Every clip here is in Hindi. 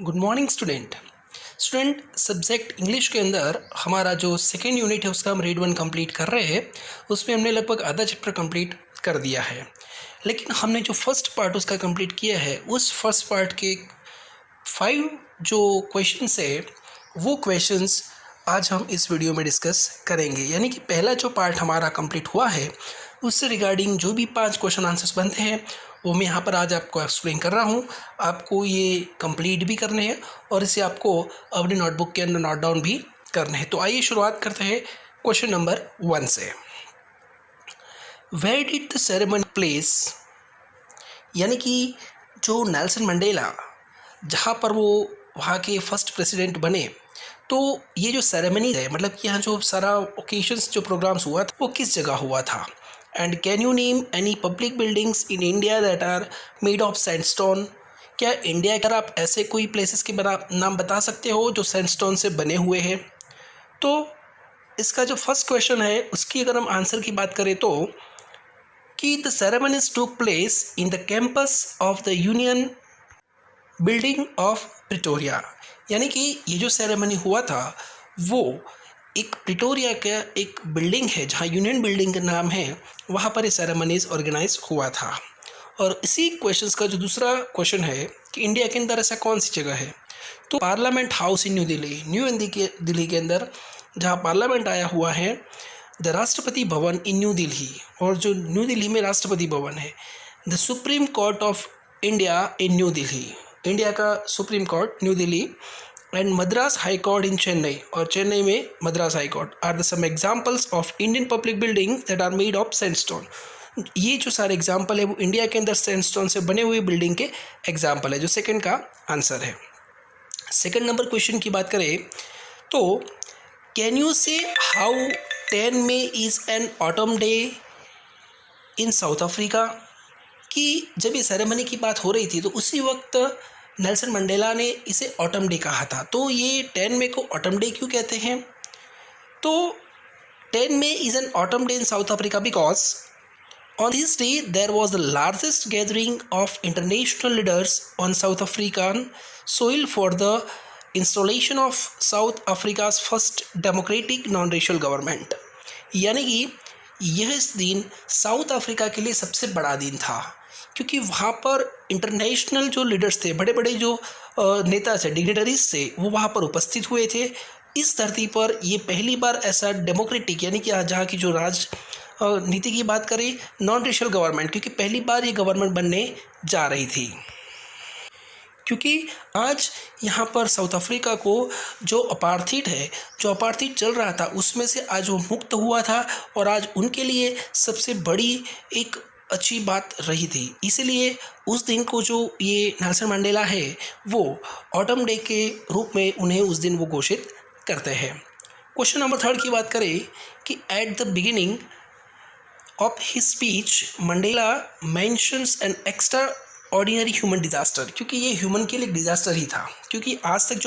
Good morning student subject English के अंदर हमारा जो सेकेंड यूनिट है उसका हम रीड वन कंप्लीट कर रहे हैं। उसमें हमने लगभग आधा चैप्टर कंप्लीट कर दिया है, लेकिन हमने जो फर्स्ट पार्ट उसका कंप्लीट किया है उस फर्स्ट पार्ट के 5 जो क्वेश्चंस है वो क्वेश्चंस आज हम इस वीडियो में डिस्कस करेंगे। यानी कि पहला जो पार्ट हमारा कंप्लीट हुआ है उससे रिगार्डिंग जो भी 5 क्वेश्चन आंसर्स बनते हैं वो मैं यहाँ पर आज आपको एक्सप्लेन कर रहा हूँ। आपको ये कंप्लीट भी करने हैं और इसे आपको अपनी नोटबुक के अंदर नोट डाउन भी करने हैं। तो आइए शुरुआत करते हैं क्वेश्चन नंबर 1 से। Where did the ceremony place, यानी कि जो नेल्सन मंडेला जहाँ पर वो वहाँ के फर्स्ट प्रेसिडेंट बने, तो ये जो सेरेमनी है मतलब कि यहाँ जो सारा ओकेशंस जो प्रोग्राम्स हुआ था वो किस जगह हुआ था। And can you name any public buildings in India that are made of sandstone, क्या इंडिया के आप ऐसे कोई प्लेसेस के नाम बता सकते हो जो सैंडस्टोन से बने हुए हैं। तो इसका जो फर्स्ट क्वेश्चन है उसकी अगर हम आंसर की बात करें तो कि the ceremonies took place in the campus of the union building of Pretoria, यानी कि ये जो सेरेमनी हुआ था वो एक प्रिटोरिया का एक बिल्डिंग है जहाँ यूनियन बिल्डिंग का नाम है, वहाँ पर ये सेरेमनीज ऑर्गेनाइज हुआ था। और इसी क्वेश्चंस का जो दूसरा क्वेश्चन है कि इंडिया के अंदर ऐसा कौन सी जगह है, तो parliament house in New Delhi के अंदर जहाँ पार्लियामेंट आया हुआ है, द राष्ट्रपति भवन इन न्यू दिल्ली, और जो न्यू दिल्ली में राष्ट्रपति भवन है, the supreme court of India in New Delhi, India का supreme court New Delhi, and Madras high court in Chennai, और चेन्नई में Madras high court are the some examples of Indian public building that are made of sandstone. ये जो सारे एग्जाम्पल है वो इंडिया के अंदर सैंडस्टोन से बने हुए बिल्डिंग के एग्जाम्पल है, जो सेकंड का आंसर है। सेकंड नंबर क्वेश्चन की बात करें तो can you say how 10 May is an autumn day in South Africa, कि जब ये सेरेमनी की बात हो रही थी तो उसी वक्त नेल्सन मंडेला ने इसे ऑटम डे कहा था। तो ये 10 मई को ऑटम डे क्यों कहते हैं, तो 10 May is an autumn day in South Africa because on this day there was the largest gathering of international leaders on South African soil for the installation of South Africa's first democratic non racial government, यानी कि यह इस दिन साउथ अफ्रीका के लिए सबसे बड़ा दिन था क्योंकि वहाँ पर इंटरनेशनल जो लीडर्स थे, बड़े बड़े जो नेता थे, डिग्नेटरीज थे, वो वहाँ पर उपस्थित हुए थे। इस धरती पर ये पहली बार ऐसा डेमोक्रेटिक, यानी कि जहाँ की जो नीति की बात करें नॉन रेशियल गवर्नमेंट, क्योंकि पहली बार ये गवर्नमेंट बनने जा रही थी। क्योंकि आज यहाँ पर साउथ अफ्रीका को जो अपार्थीड है, जो अपार्थीड चल रहा था उसमें से आज वो मुक्त हुआ था और आज उनके लिए सबसे बड़ी एक अच्छी बात रही थी। इसीलिए उस दिन को जो ये नेल्सन मंडेला है वो ऑटम डे के रूप में उन्हें उस दिन वो घोषित करते हैं। क्वेश्चन नंबर 3 की बात करें कि at the beginning of his speech Mandela mentions N extraordinary human disaster, क्योंकि ये ह्यूमन के लिए एक डिज़ास्टर ही था, क्योंकि आज तक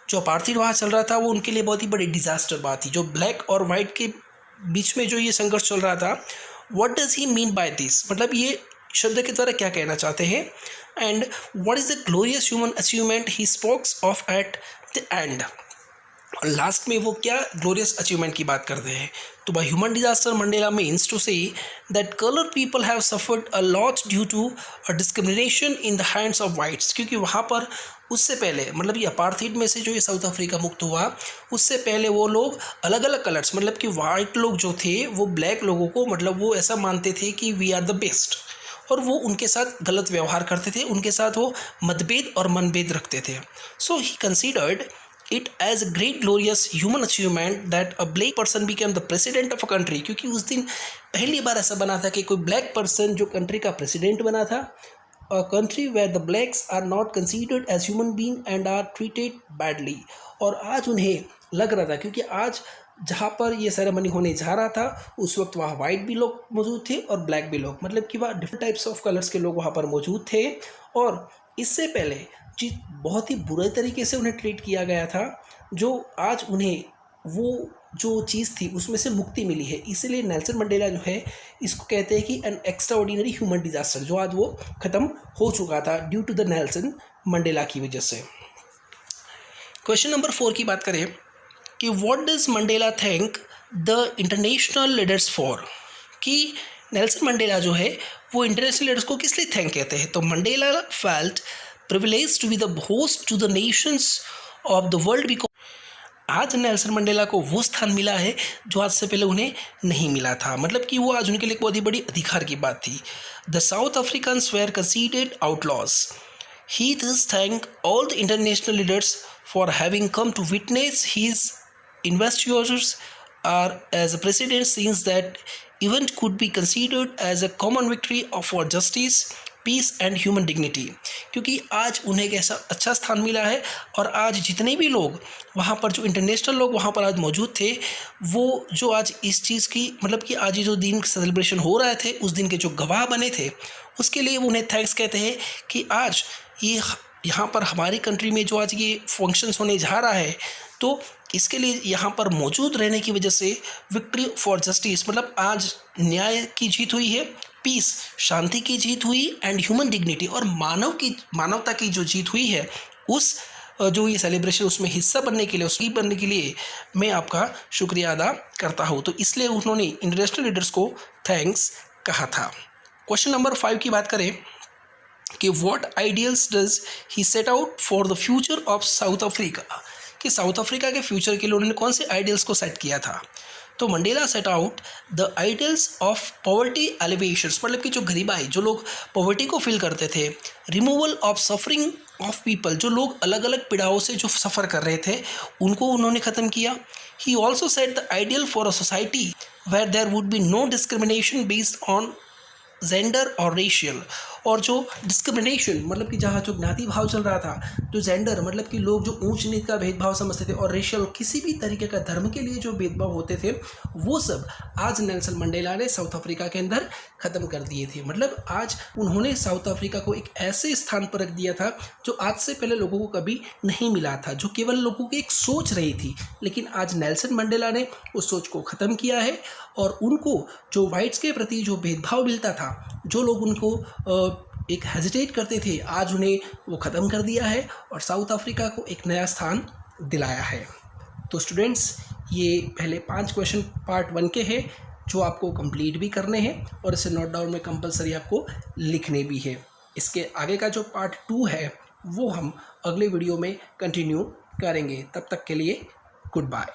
जो अपार्थीड वहाँ चल रहा था वो उनके लिए बहुत ही बड़ी डिज़ास्टर बात थी। जो ब्लैक और वाइट के बीच में जो ये संघर्ष चल रहा था, what does he mean by this, मतलब ये शब्द के द्वारा क्या कहना चाहते हैं, and what is the glorious human achievement he spokes of at the end, और लास्ट में वो क्या ग्लोरियस अचीवमेंट की बात करते हैं। तो by human disaster Mandela means to say that colour people have suffered a lot due to a discrimination in the hands of whites, क्योंकि वहाँ पर उससे पहले मतलब ये अपार्थीड में से जो ये साउथ अफ्रीका मुक्त हुआ उससे पहले वो लोग अलग अलग कलर्स, मतलब कि वाइट लोग जो थे वो ब्लैक लोगों को मतलब वो ऐसा मानते थे कि वी आर द बेस्ट, और वो उनके साथ गलत व्यवहार करते थे, उनके साथ वो मतभेद और मनभेद रखते थे। So he considered it as a great glorious human achievement that a black person became the president of a country, क्योंकि उस दिन पहली बार ऐसा बना था कि कोई ब्लैक पर्सन जो कंट्री का प्रेसिडेंट बना था, a country where the blacks are not considered as human being and are treated badly। और आज उन्हें लग रहा था, क्योंकि आज जहाँ पर ये सेरेमनी होने जा रहा था उस वक्त वहाँ वाइट भी लोग मौजूद थे और ब्लैक भी लोग, मतलब कि वहाँ डिफरेंट टाइप्स ऑफ कलर्स के लोग वहाँ पर मौजूद थे, और इससे पहले जी बहुत ही बुरे तरीके से उन्हें ट्रीट किया गया था, जो आज उन्हें वो जो चीज़ थी उसमें से मुक्ति मिली है। इसीलिए नेल्सन मंडेला जो है इसको कहते हैं कि an extraordinary human disaster, जो आज वो ख़त्म हो चुका था due to the Nelson Mandela की वजह से। क्वेश्चन नंबर 4 की बात करें कि what does Mandela thank the international leaders for, कि नेल्सन मंडेला जो है वो इंटरनेशनल लीडर्स को किस लिए थैंक कहते हैं। तो Mandela felt privilege to be the host to the nations of the world because आज नेल्सन मंडेला को वो स्थान मिला है जो आज से पहले उन्हें नहीं मिला था, मतलब कि वो आज उनके लिए एक बहुत ही बड़ी अधिकार की बात थी। The South Africans were considered outlaws. He thus thanked all the international leaders for having come to witness his investitures as a president, since that event could be considered as a common victory for justice, peace and human dignity, क्योंकि आज उन्हें एक ऐसा अच्छा स्थान मिला है और आज जितने भी लोग वहाँ पर, जो इंटरनेशनल लोग वहाँ पर आज मौजूद थे, वो जो आज इस चीज़ की, मतलब कि आज ये जो दिन सेलिब्रेशन हो रहे थे उस दिन के जो गवाह बने थे, उसके लिए उन्हें थैंक्स कहते हैं कि आज ये यहाँ पर हमारी कंट्री में जो आज ये फंक्शंस होने जा रहा है, तो इसके लिए यहाँ पर मौजूद रहने की वजह से विक्ट्री फॉर जस्टिस, मतलब आज न्याय की जीत हुई है, पीस शांति की जीत हुई, एंड ह्यूमन डिग्निटी और मानवता की जो जीत हुई है, उस जो ये सेलिब्रेशन उसमें हिस्सा बनने के लिए, उसकी बनने के लिए मैं आपका शुक्रिया अदा करता हूँ। तो इसलिए उन्होंने इंटरनेशनल लीडर्स को थैंक्स कहा था। क्वेश्चन नंबर 5 की बात करें कि what ideals does he set out for the future of south Africa, कि साउथ अफ्रीका के फ्यूचर के लिए उन्होंने कौन से आइडियल्स को सेट किया था। तो Mandela set out the ideals of poverty elevations, मतलब कि जो गरीबाई, जो लोग पॉवर्टी को फील करते थे, removal of suffering of people, जो लोग अलग अलग पीड़ाओं से जो सफ़र कर रहे थे उनको उन्होंने ख़त्म किया। He also set the ideal for a society where there would be no discrimination based on gender और रेशियल, और जो डिस्क्रिमिनेशन, मतलब कि जहाँ जो ज्ञाति भाव चल रहा था, जो जेंडर मतलब कि लोग जो ऊंच नीच का भेदभाव समझते थे, और रेशियल किसी भी तरीके का धर्म के लिए जो भेदभाव होते थे, वो सब आज नेल्सन मंडेला ने साउथ अफ्रीका के अंदर ख़त्म कर दिए थे। मतलब आज उन्होंने साउथ अफ्रीका को एक ऐसे स्थान पर रख दिया था जो आज से पहले लोगों को कभी नहीं मिला था, जो केवल लोगों की एक सोच रही थी, लेकिन आज नेल्सन मंडेला ने उस सोच को ख़त्म किया है और उनको जो वाइट्स के प्रति जो भेदभाव मिलता था, जो लोग उनको एक हेजिटेट करते थे, आज उन्हें वो ख़त्म कर दिया है और साउथ अफ्रीका को एक नया स्थान दिलाया है। तो स्टूडेंट्स, ये पहले 5 क्वेश्चन पार्ट 1 के हैं जो आपको कंप्लीट भी करने हैं और इसे नोट डाउन में कंपलसरी आपको लिखने भी है। इसके आगे का जो पार्ट 2 है वो हम अगले वीडियो में कंटिन्यू करेंगे। तब तक के लिए गुड बाय।